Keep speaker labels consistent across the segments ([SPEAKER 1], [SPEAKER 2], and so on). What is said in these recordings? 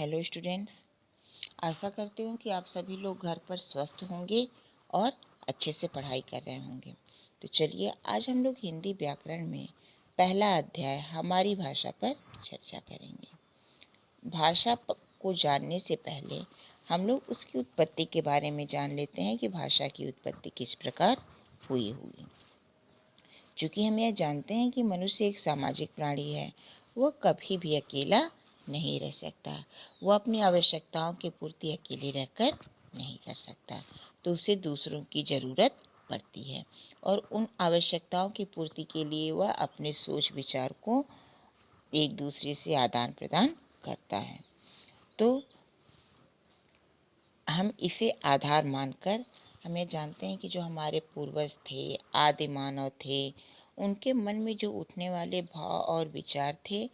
[SPEAKER 1] Hello students. आशा करती हूँ कि आप सभी लोग घर पर स्वस्थ होंगे और अच्छे से पढ़ाई कर रहे होंगे। तो चलिए आज हम लोग हिंदी व्याकरण में पहला अध्याय हमारी भाषा पर चर्चा करेंगे। भाषा को जानने से पहले हम लोग उसकी उत्पत्ति के बारे में जान लेते हैं कि भाषा की उत्पत्ति किस प्रकार हुई होगी। चूँकि हम यह जानते हैं कि मनुष्य एक सामाजिक प्राणी है, वह कभी भी अकेला नहीं रह सकता। वह अपनी आवश्यकताओं की पूर्ति अकेले रहकर नहीं कर सकता, तो उसे दूसरों की ज़रूरत पड़ती है और उन आवश्यकताओं की पूर्ति के लिए वह अपने सोच विचार को एक दूसरे से आदान प्रदान करता है। तो हम इसे आधार मानकर हम ये जानते हैं कि जो हमारे पूर्वज थे, आदि मानव थे, उनके मन में जो उठने वाले भाव और विचार थे,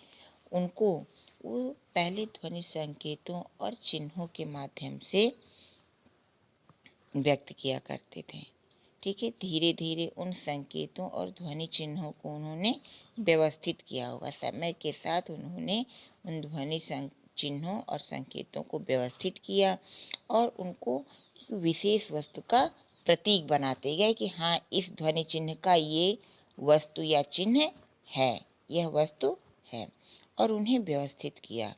[SPEAKER 1] उनको वो पहले ध्वनि संकेतों और चिन्हों के माध्यम से व्यक्त किया करते थे। ठीक है, धीरे धीरे उन संकेतों और ध्वनि चिन्हों को उन्होंने व्यवस्थित किया होगा। समय के साथ उन्होंने उन ध्वनि चिन्हों और संकेतों को व्यवस्थित किया और उनको एक विशेष वस्तु का प्रतीक बनाते गए कि हाँ, इस ध्वनि चिन्ह का ये वस्तु या चिन्ह है, यह वस्तु है, और उन्हें व्यवस्थित किया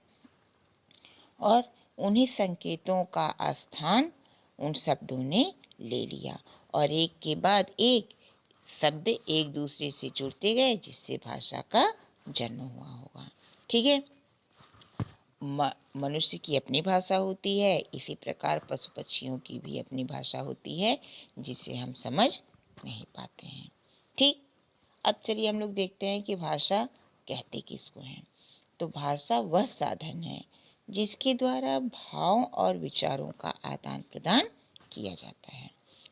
[SPEAKER 1] और उन्हीं संकेतों का स्थान उन शब्दों ने ले लिया और एक के बाद एक शब्द एक दूसरे से जुड़ते गए, जिससे भाषा का जन्म हुआ होगा। ठीक है, मनुष्य की अपनी भाषा होती है, इसी प्रकार पशु पक्षियों की भी अपनी भाषा होती है जिसे हम समझ नहीं पाते हैं। ठीक, अब चलिए हम लोग देखते हैं कि भाषा कहते किसको हैं। तो भाषा वह साधन है जिसके द्वारा भावों और विचारों का आदान प्रदान किया जाता है।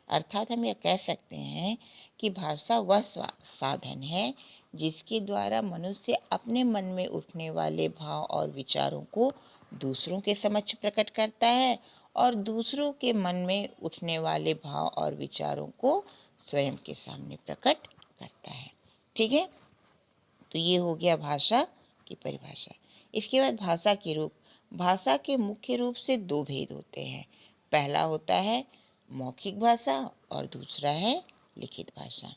[SPEAKER 1] अर्थात हम यह कह सकते हैं कि भाषा वह साधन है जिसके द्वारा मनुष्य अपने मन में उठने वाले भाव और विचारों को दूसरों के समक्ष प्रकट करता है और दूसरों के मन में उठने वाले भाव और विचारों को स्वयं के सामने प्रकट करता है। ठीक है, तो ये हो गया भाषा की परिभाषा। इसके बाद भाषा के रूप। भाषा के मुख्य रूप से दो भेद होते हैं। पहला होता है मौखिक भाषा और दूसरा है लिखित भाषा।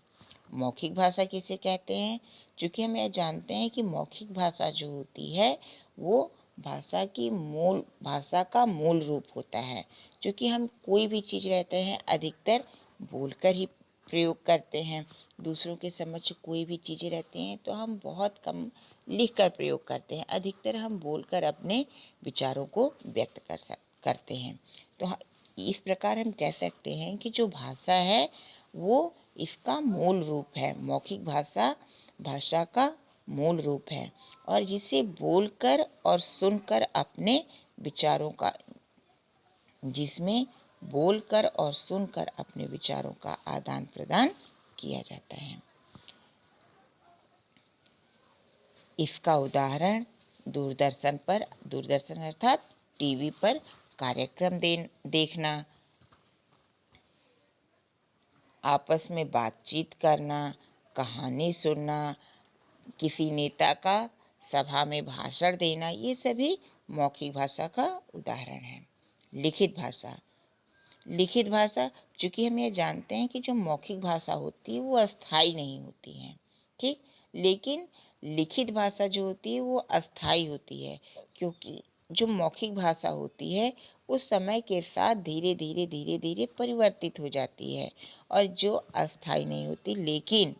[SPEAKER 1] मौखिक भाषा किसे कहते हैं? चूँकि हम यह जानते हैं कि मौखिक भाषा जो होती है वो भाषा का मूल रूप होता है। क्योंकि हम कोई भी चीज़ रहते हैं अधिकतर बोलकर ही प्रयोग करते हैं। दूसरों के समक्ष कोई भी चीज़ें रहती हैं तो हम बहुत कम लिख कर प्रयोग करते हैं, अधिकतर हम बोलकर अपने विचारों को व्यक्त करते हैं। तो इस प्रकार हम कह सकते हैं कि जो भाषा है वो इसका मूल रूप है। मौखिक भाषा भाषा का मूल रूप है और जिसे बोलकर और सुनकर अपने विचारों का जिसमें बोलकर और सुनकर अपने विचारों का आदान प्रदान किया जाता है। इसका उदाहरण दूरदर्शन अर्थात टीवी पर कार्यक्रम देखना, आपस में बातचीत करना, कहानी सुनना, किसी नेता का सभा में भाषण देना, ये सभी मौखिक भाषा का उदाहरण है। लिखित भाषा चूँकि हम ये जानते हैं कि जो मौखिक भाषा होती है वो अस्थाई नहीं होती है। ठीक, लेकिन लिखित भाषा जो होती है वो अस्थाई होती है, क्योंकि जो मौखिक भाषा होती है वो समय के साथ धीरे धीरे परिवर्तित हो जाती है और जो अस्थाई नहीं होती। लेकिन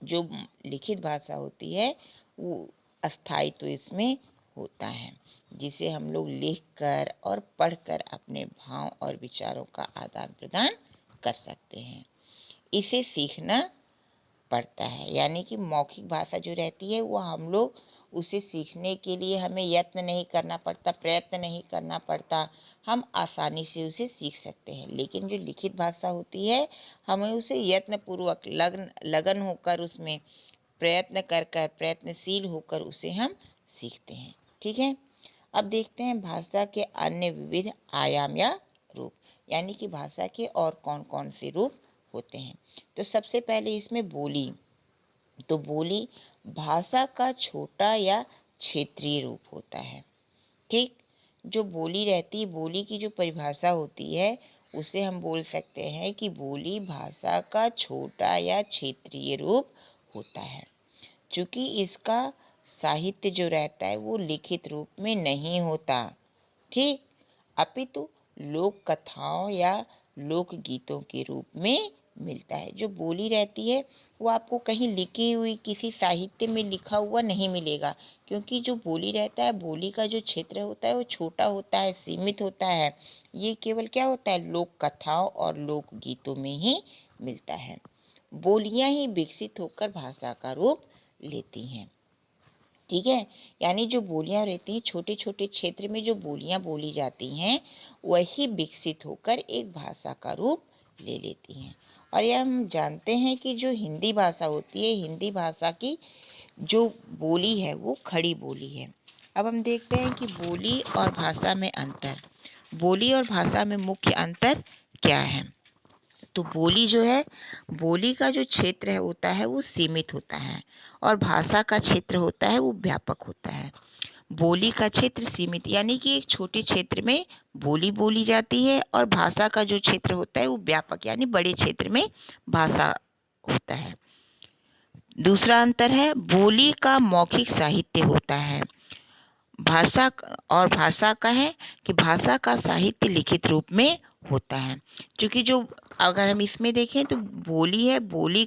[SPEAKER 1] जो लिखित भाषा होती है वो अस्थाई तो इसमें होता है, जिसे हम लोग लिखकर और पढ़कर अपने भाव और विचारों का आदान प्रदान कर सकते हैं। इसे सीखना पड़ता है, यानी कि मौखिक भाषा जो रहती है वो हम लोग उसे सीखने के लिए हमें यत्न नहीं करना पड़ता, प्रयत्न नहीं करना पड़ता, हम आसानी से उसे सीख सकते हैं। लेकिन जो लिखित भाषा होती है हमें उसे यत्नपूर्वक लगन होकर उसमें प्रयत्नशील होकर उसे हम सीखते हैं। ठीक है, अब देखते हैं भाषा के अन्य विविध आयाम या रूप, यानी कि भाषा के और कौन कौन से रूप होते हैं। तो सबसे पहले इसमें बोली। तो बोली भाषा का छोटा या क्षेत्रीय रूप होता है। ठीक, जो बोली रहती है, बोली की जो परिभाषा होती है, उसे हम बोल सकते हैं कि बोली भाषा का छोटा या क्षेत्रीय रूप होता है। चूँकि इसका साहित्य जो रहता है वो लिखित रूप में नहीं होता, ठीक, अपितु लोक कथाओं या लोक गीतों के रूप में मिलता है। जो बोली रहती है वो आपको कहीं लिखी हुई किसी साहित्य में लिखा हुआ नहीं मिलेगा, क्योंकि जो बोली रहता है, बोली का जो क्षेत्र होता है वो छोटा होता है, सीमित होता है। ये केवल क्या होता है, लोक कथाओं और लोक गीतों में ही मिलता है। बोलियां ही विकसित होकर भाषा का रूप लेती हैं, ठीक है। यानी जो बोलियां रहती हैं, छोटे छोटे क्षेत्र में जो बोलियां बोली जाती हैं, वही विकसित होकर एक भाषा का रूप ले लेती हैं। और यह हम जानते हैं कि जो हिंदी भाषा होती है, हिंदी भाषा की जो बोली है वो खड़ी बोली है। अब हम देखते हैं कि बोली और भाषा में अंतर। बोली और भाषा में मुख्य अंतर क्या है। तो बोली जो है, बोली का जो क्षेत्र है होता है वो सीमित होता है, और भाषा का क्षेत्र होता है वो व्यापक होता है। बोली का क्षेत्र सीमित यानी कि एक छोटे क्षेत्र में बोली बोली जाती है, और भाषा का जो क्षेत्र होता है वो व्यापक यानी बड़े क्षेत्र में भाषा होता है। दूसरा अंतर है, बोली का मौखिक साहित्य होता है। भाषा का है कि भाषा का साहित्य लिखित रूप में होता है। क्योंकि जो अगर हम इसमें देखें तो बोली है, बोली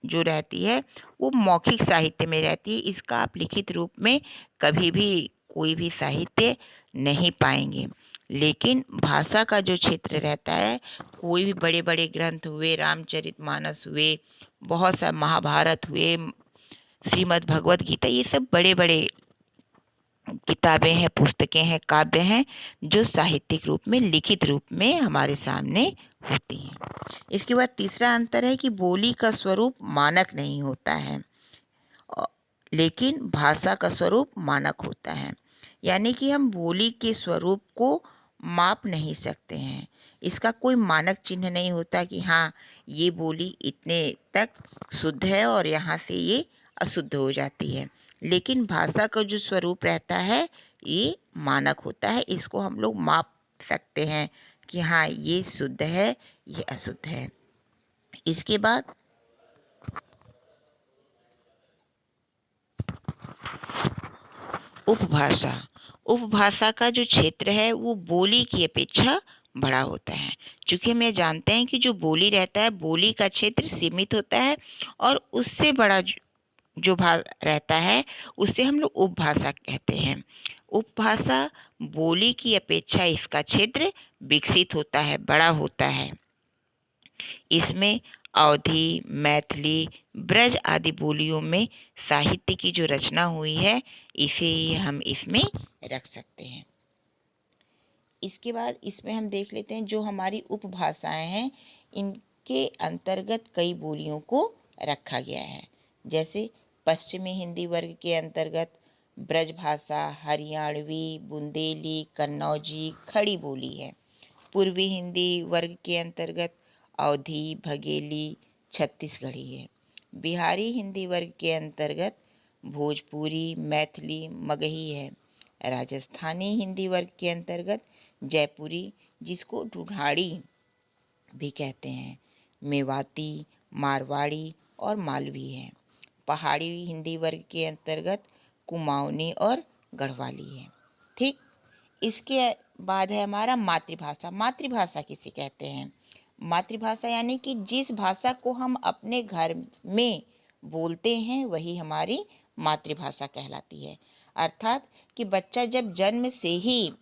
[SPEAKER 1] जो रहती है वो मौखिक साहित्य में रहती है, इसका आप लिखित रूप में कभी भी कोई भी साहित्य नहीं पाएंगे। लेकिन भाषा का जो क्षेत्र रहता है, कोई भी बड़े बड़े ग्रंथ हुए, रामचरितमानस हुए, बहुत सा महाभारत हुए, श्रीमद् भगवत गीता, ये सब बड़े बड़े किताबें हैं, पुस्तकें हैं, काव्य हैं, जो साहित्यिक रूप में लिखित रूप में हमारे सामने होती हैं। इसके बाद तीसरा अंतर है कि बोली का स्वरूप मानक नहीं होता है, लेकिन भाषा का स्वरूप मानक होता है। यानी कि हम बोली के स्वरूप को माप नहीं सकते हैं, इसका कोई मानक चिन्ह नहीं होता कि हाँ ये बोली इतने तक शुद्ध है और यहाँ से ये अशुद्ध हो जाती है। लेकिन भाषा का जो स्वरूप रहता है ये मानक होता है, इसको हम लोग माप सकते हैं कि हाँ ये शुद्ध है, ये अशुद्ध है। इसके बाद उपभाषा। उपभाषा का जो क्षेत्र है वो बोली की अपेक्षा बड़ा होता है। चूँकि हम ये जानते हैं कि जो बोली रहता है, बोली का क्षेत्र सीमित होता है, और उससे बड़ा जो रहता है उसे हम लोग उपभाषा कहते हैं। उपभाषा बोली की अपेक्षा इसका क्षेत्र विकसित होता है, बड़ा होता है। इसमें अवधी, मैथिली, ब्रज आदि बोलियों में साहित्य की जो रचना हुई है, इसे हम इसमें रख सकते हैं। इसके बाद इसमें हम देख लेते हैं जो हमारी उपभाषाएं हैं, इनके अंतर्गत कई बोलियों को रखा गया है। जैसे पश्चिमी हिंदी वर्ग के अंतर्गत ब्रज भाषा, हरियाणवी, बुंदेली, कन्नौजी, खड़ी बोली है। पूर्वी हिंदी वर्ग के अंतर्गत अवधी, बघेली, छत्तीसगढ़ी है। बिहारी हिंदी वर्ग के अंतर्गत भोजपुरी, मैथिली, मगही है। राजस्थानी हिंदी वर्ग के अंतर्गत जयपुरी, जिसको ढूढ़ाड़ी भी कहते हैं, मेवाती, मारवाड़ी और मालवी है। पहाड़ी हिंदी वर्ग के अंतर्गत कुमाऊनी और गढ़वाली है। ठीक, इसके बाद है हमारा मातृभाषा। मातृभाषा किसे कहते हैं? मातृभाषा यानी कि जिस भाषा को हम अपने घर में बोलते हैं वही हमारी मातृभाषा कहलाती है। अर्थात कि बच्चा जब जन्म से ही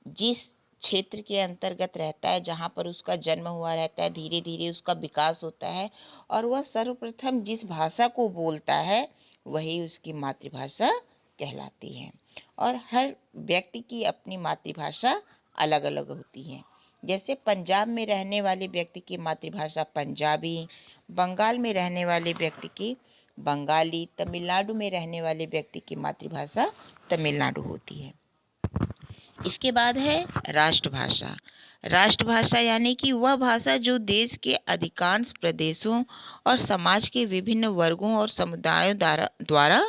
[SPEAKER 1] जिस क्षेत्र के अंतर्गत रहता है, जहाँ पर उसका जन्म हुआ रहता है, धीरे धीरे उसका विकास होता है, और वह सर्वप्रथम जिस भाषा को बोलता है वही उसकी मातृभाषा कहलाती है। और हर व्यक्ति की अपनी मातृभाषा अलग अलग होती है। जैसे पंजाब में रहने वाले व्यक्ति की मातृभाषा पंजाबी, बंगाल में रहने वाले व्यक्ति की बंगाली, तमिलनाडु में रहने वाले व्यक्ति की मातृभाषा तमिलनाडु होती है। इसके बाद है राष्ट्रभाषा। राष्ट्रभाषा यानी कि वह भाषा जो देश के अधिकांश प्रदेशों और समाज के विभिन्न वर्गों और समुदायों द्वारा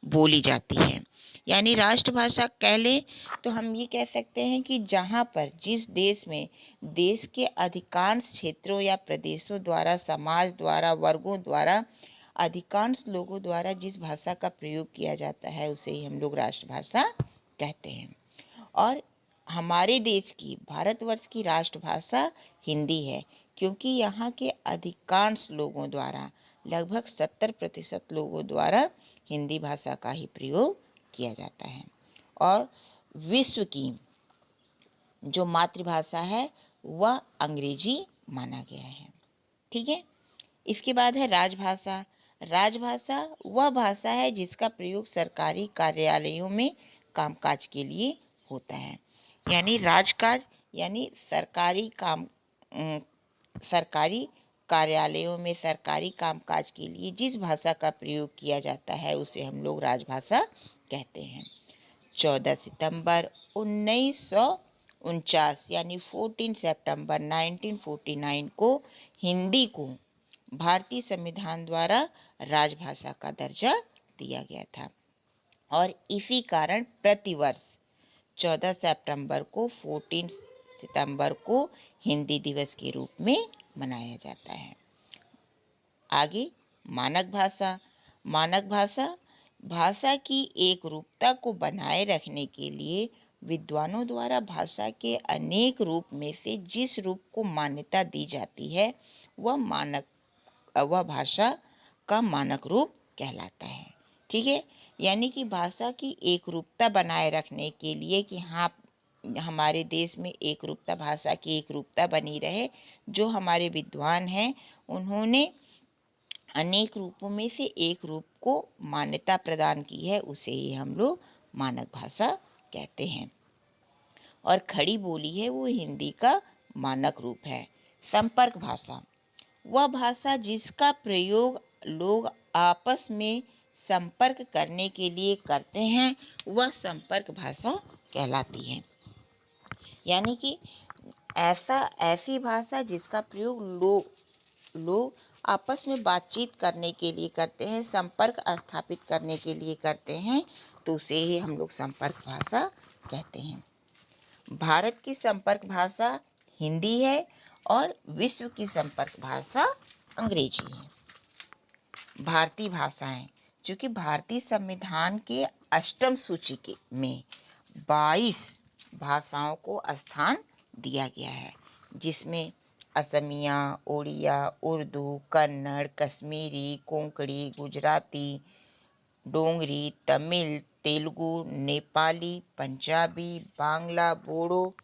[SPEAKER 1] बोली जाती है। यानी राष्ट्रभाषा कह लें तो हम ये कह सकते हैं कि जहाँ पर जिस देश में देश के अधिकांश क्षेत्रों या प्रदेशों द्वारा, समाज द्वारा, वर्गों द्वारा, अधिकांश लोगों द्वारा जिस भाषा का प्रयोग किया जाता है उसे ही हम लोग राष्ट्रभाषा कहते हैं। और हमारे देश की, भारतवर्ष की राष्ट्रभाषा हिंदी है, क्योंकि यहाँ के अधिकांश लोगों द्वारा, लगभग 70% लोगों द्वारा हिंदी भाषा का ही प्रयोग किया जाता है। और विश्व की जो मातृभाषा है वह अंग्रेजी माना गया है। ठीक है। इसके बाद है राजभाषा। राजभाषा वह भाषा है जिसका प्रयोग सरकारी कार्यालयों में कामकाज के लिए होता है। यानी राजकाज यानी सरकारी कार्यालयों में सरकारी कामकाज के लिए जिस भाषा का प्रयोग किया जाता है उसे हम लोग राजभाषा कहते हैं। 14 सितंबर 1949 यानी 14 सितंबर 1949 को हिंदी को भारतीय संविधान द्वारा राजभाषा का दर्जा दिया गया था। और इसी कारण प्रतिवर्ष 14 सितंबर को 14 सितंबर को हिंदी दिवस के रूप में मनाया जाता है। आगे मानक भाषा। मानक भाषा भाषा की एक रूपता को बनाए रखने के लिए विद्वानों द्वारा भाषा के अनेक रूप में से जिस रूप को मान्यता दी जाती है वह भाषा का मानक रूप कहलाता है। ठीक है। यानी कि भाषा की एक रूपता बनाए रखने के लिए कि हाँ हमारे देश में एक रूपता, भाषा की एक रूपता बनी रहे, जो हमारे विद्वान हैं उन्होंने अनेक रूपों में से एक रूप को मान्यता प्रदान की है, उसे ही हम लोग मानक भाषा कहते हैं। और खड़ी बोली है वो हिंदी का मानक रूप है। संपर्क भाषा वह भाषा जिसका प्रयोग लोग आपस में संपर्क करने के लिए करते हैं वह संपर्क भाषा कहलाती है। यानी कि ऐसी भाषा जिसका प्रयोग लोग आपस में बातचीत करने के लिए करते हैं, संपर्क स्थापित करने के लिए करते हैं, तो उसे ही हम लोग संपर्क भाषा कहते हैं। भारत की संपर्क भाषा हिंदी है और विश्व की संपर्क भाषा अंग्रेजी है। भारतीय भाषाएं, चूँकि भारतीय संविधान के अष्टम सूची में 22 भाषाओं को स्थान दिया गया है, जिसमें असमिया, ओडिया, उर्दू, कन्नड़, कश्मीरी, कोंकणी, गुजराती, डोंगरी, तमिल, तेलुगु, नेपाली, पंजाबी, बांग्ला, बोडो,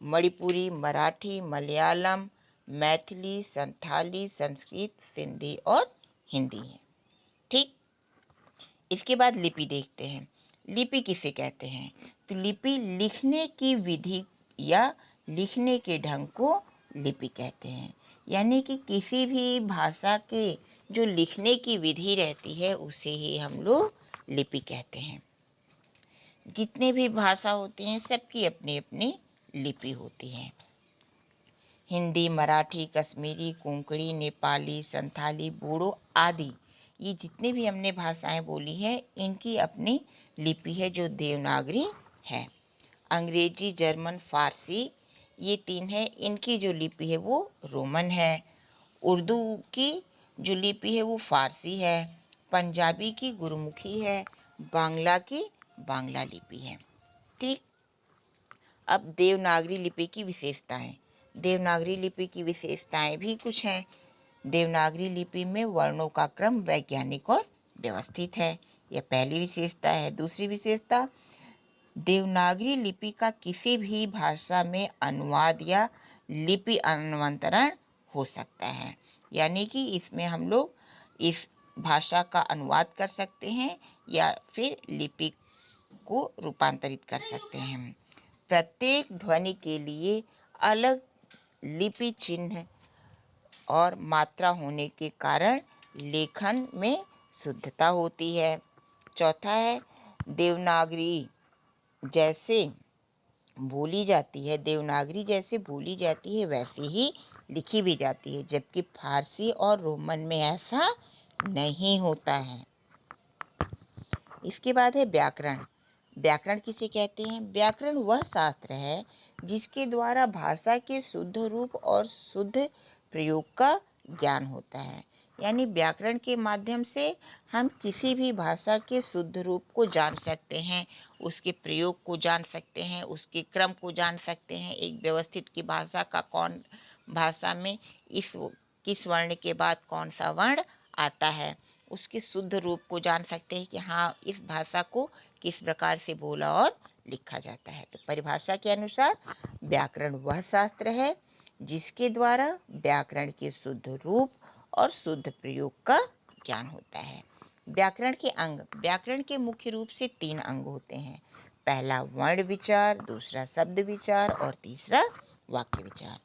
[SPEAKER 1] मणिपुरी, मराठी, मलयालम, मैथिली, संथाली, संस्कृत, सिंधी और हिंदी है। ठीक। इसके बाद लिपि देखते हैं। लिपि किसे कहते हैं? तो लिपि लिखने की विधि या लिखने के ढंग को लिपि कहते हैं। यानी कि किसी भी भाषा के जो लिखने की विधि रहती है उसे ही हम लोग लिपि कहते हैं। जितने भी भाषा होते हैं सबकी अपनी अपनी लिपि होती है। हिंदी, मराठी, कश्मीरी, कोंकणी, नेपाली, संथाली, बोडो आदि ये जितने भी हमने भाषाएं बोली हैं इनकी अपनी लिपि है जो देवनागरी है। अंग्रेजी, जर्मन, फारसी ये 3 है, इनकी जो लिपि है वो रोमन है। उर्दू की जो लिपि है वो फारसी है। पंजाबी की गुरमुखी है। बांग्ला की बांग्ला लिपि है। ठीक। अब देवनागरी लिपि की विशेषताएं। देवनागरी लिपि की विशेषताएं भी कुछ हैं। देवनागरी लिपि में वर्णों का क्रम वैज्ञानिक और व्यवस्थित है, यह पहली विशेषता है। दूसरी विशेषता, देवनागरी लिपि का किसी भी भाषा में अनुवाद या लिपि अन्वंतरण हो सकता है। यानी कि इसमें हम लोग इस भाषा का अनुवाद कर सकते हैं या फिर लिपि को रूपांतरित कर सकते हैं। प्रत्येक ध्वनि के लिए अलग लिपि चिन्ह और मात्रा होने के कारण लेखन में शुद्धता होती है। चौथा है, देवनागरी जैसे बोली जाती है, देवनागरी जैसे बोली जाती है वैसे ही लिखी भी जाती है, जबकि फारसी और रोमन में ऐसा नहीं होता है। इसके बाद है व्याकरण। व्याकरण किसे कहते हैं? व्याकरण वह शास्त्र है जिसके द्वारा भाषा के शुद्ध रूप और शुद्ध प्रयोग का ज्ञान होता है। यानी व्याकरण के माध्यम से हम किसी भी भाषा के शुद्ध रूप को जान सकते हैं, उसके प्रयोग को जान सकते हैं, उसके क्रम को जान सकते हैं। एक व्यवस्थित की भाषा का कौन भाषा में इस किस वर्ण के बाद कौन सा वर्ण आता है, उसके शुद्ध रूप को जान सकते हैं कि हाँ, इस भाषा को किस प्रकार से बोला और लिखा जाता है। तो परिभाषा के अनुसार व्याकरण वह शास्त्र है जिसके द्वारा व्याकरण के शुद्ध रूप और शुद्ध प्रयोग का ज्ञान होता है। व्याकरण के अंग, व्याकरण के मुख्य रूप से 3 अंग होते हैं। पहला वर्ण विचार, दूसरा शब्द विचार और तीसरा वाक्य विचार।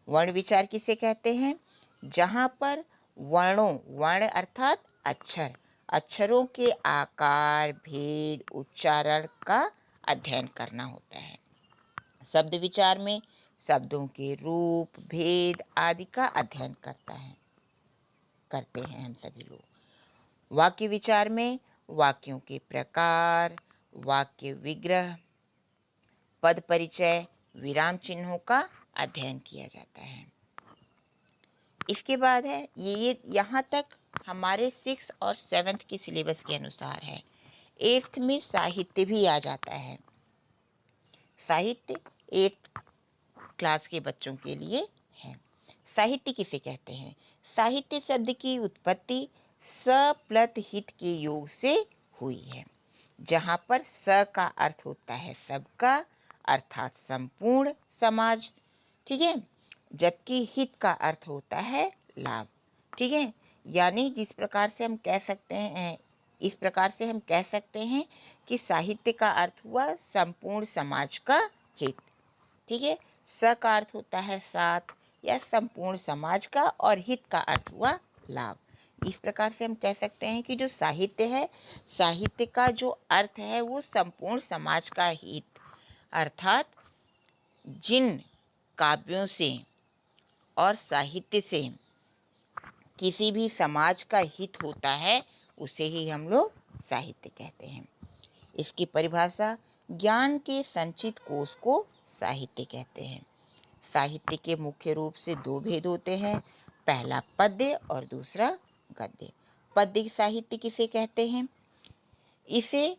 [SPEAKER 1] वर्ण विचार किसे कहते हैं? जहाँ पर वर्ण अर्थात अक्षर, अक्षरों के आकार, भेद, उच्चारण का अध्ययन करना होता है। शब्द विचार में शब्दों के रूप, भेद आदि का अध्ययन करते हैं हम सभी लोग। वाक्य विचार में वाक्यों के प्रकार, वाक्य विग्रह, पद परिचय, विराम चिन्हों का अध्ययन किया जाता है। इसके बाद है ये यहाँ तक हमारे 6 और 7 के सिलेबस के अनुसार है। 8th में साहित्य भी आ जाता है। साहित्य 8th क्लास के बच्चों के लिए है। साहित्य किसे कहते हैं? साहित्य शब्द की उत्पत्ति सप्लत हित के योग से हुई है, जहाँ पर स का अर्थ होता है सबका अर्थात संपूर्ण समाज, ठीक है, जबकि हित का अर्थ होता है लाभ, ठीक है। यानी इस प्रकार से हम कह सकते हैं कि साहित्य का अर्थ हुआ संपूर्ण समाज का हित, ठीक है। स का अर्थ होता है साथ या संपूर्ण समाज का और हित का अर्थ हुआ लाभ। इस प्रकार से हम कह सकते हैं कि जो साहित्य है, साहित्य का जो अर्थ है वो संपूर्ण समाज का हित, अर्थात जिन काव्यों से और साहित्य से किसी भी समाज का हित होता है उसे ही हम लोग साहित्य कहते हैं। इसकी परिभाषा, ज्ञान के संचित कोश को साहित्य कहते हैं। साहित्य के मुख्य रूप से 2 भेद होते हैं, पहला पद्य और दूसरा गद्य। पद्य साहित्य किसे कहते हैं? इसे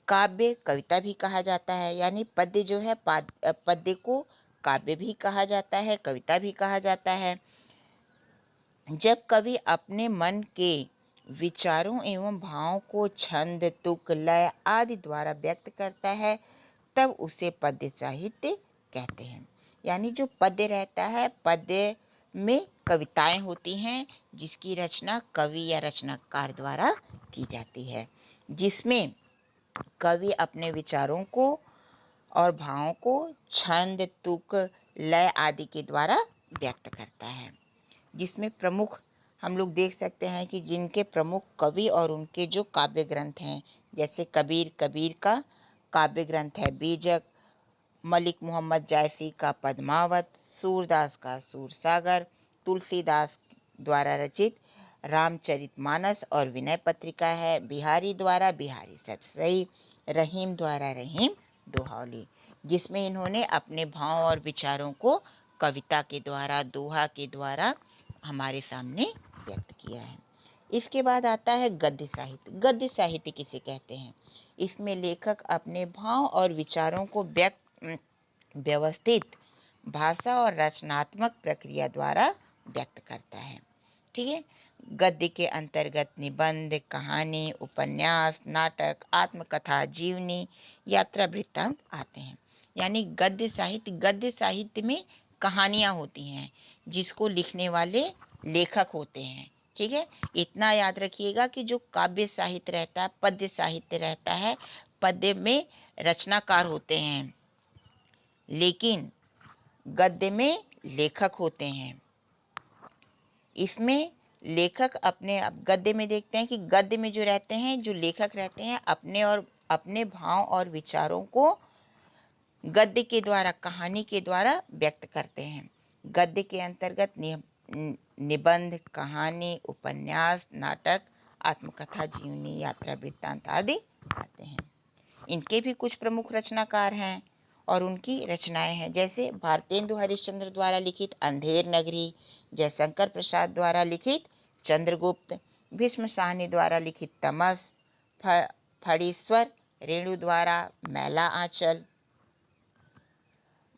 [SPEAKER 1] काव्य कविता भी कहा जाता है। यानी पद्य जो है, पद्य को काव्य भी कहा जाता है, कविता भी कहा जाता है। जब कवि अपने मन के विचारों एवं भावों को छंद, तुक, लय आदि द्वारा व्यक्त करता है तब उसे पद्य साहित्य कहते हैं। यानी जो पद्य रहता है, पद्य में कविताएं होती हैं जिसकी रचना कवि या रचनाकार द्वारा की जाती है, जिसमें कवि अपने विचारों को और भावों को छंद, तुक, लय आदि के द्वारा व्यक्त करता है। जिसमें प्रमुख हम लोग देख सकते हैं कि जिनके प्रमुख कवि और उनके जो काव्य ग्रंथ हैं, जैसे कबीर का काव्य ग्रंथ है बीजक, मलिक मोहम्मद जायसी का पद्मावत, सूरदास का सूरसागर, तुलसीदास द्वारा रचित रामचरितमानस और विनय पत्रिका है, बिहारी द्वारा बिहारी सतसई, रहीम द्वारा रहीम दोहावली, जिसमें इन्होंने अपने भाव और विचारों को कविता के द्वारा, दोहा के द्वारा हमारे सामने व्यक्त किया है। इसके बाद आता है गद्य साहित्य। गद्य साहित्य किसे कहते हैं? इसमें लेखक अपने भाव और विचारों को व्यवस्थित भाषा और रचनात्मक प्रक्रिया द्वारा व्यक्त करता है, ठीक है। गद्य के अंतर्गत निबंध, कहानी, उपन्यास, नाटक, आत्मकथा, जीवनी, यात्रा वृत्तांत आते हैं। यानी गद्य साहित्य में कहानियाँ होती हैं जिसको लिखने वाले लेखक होते हैं, ठीक है। इतना याद रखिएगा कि जो काव्य साहित्य रहता है, पद्य साहित्य रहता है, पद्य में रचनाकार होते हैं लेकिन गद्य में लेखक होते हैं। इसमें लेखक गद्य में देखते हैं कि गद्य में जो रहते हैं, जो लेखक रहते हैं, अपने भाव और विचारों को गद्य के द्वारा, कहानी के द्वारा व्यक्त करते हैं। गद्य के अंतर्गत निबंध, कहानी, उपन्यास, नाटक, आत्मकथा, जीवनी, यात्रा वृत्तांत आदि आते हैं। इनके भी कुछ प्रमुख रचनाकार हैं और उनकी रचनाएं हैं, जैसे भारतेंदु हरिश्चंद्र द्वारा लिखित अंधेर नगरी, जयशंकर प्रसाद द्वारा लिखित चंद्रगुप्त, भीष्म साहनी द्वारा लिखित तमस, फणीश्वर रेणु द्वारा मैला आंचल,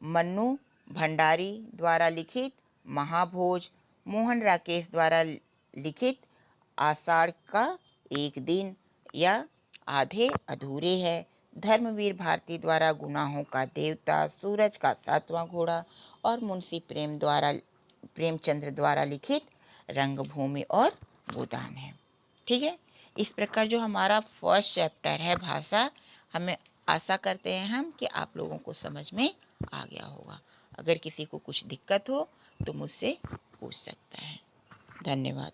[SPEAKER 1] मन्नू भंडारी द्वारा लिखित महाभोज, मोहन राकेश द्वारा लिखित आषाढ़ का एक दिन या आधे अधूरे है, धर्मवीर भारती द्वारा गुनाहों का देवता, सूरज का सातवां घोड़ा और मुंशी प्रेमचंद्र द्वारा लिखित रंगभूमि और गोदान है। ठीक है, इस प्रकार जो हमारा फर्स्ट चैप्टर है भाषा, हमें आशा करते हैं हम कि आप लोगों को समझ में आ गया होगा। अगर किसी को कुछ दिक्कत हो तो मुझसे पूछ सकता है। धन्यवाद।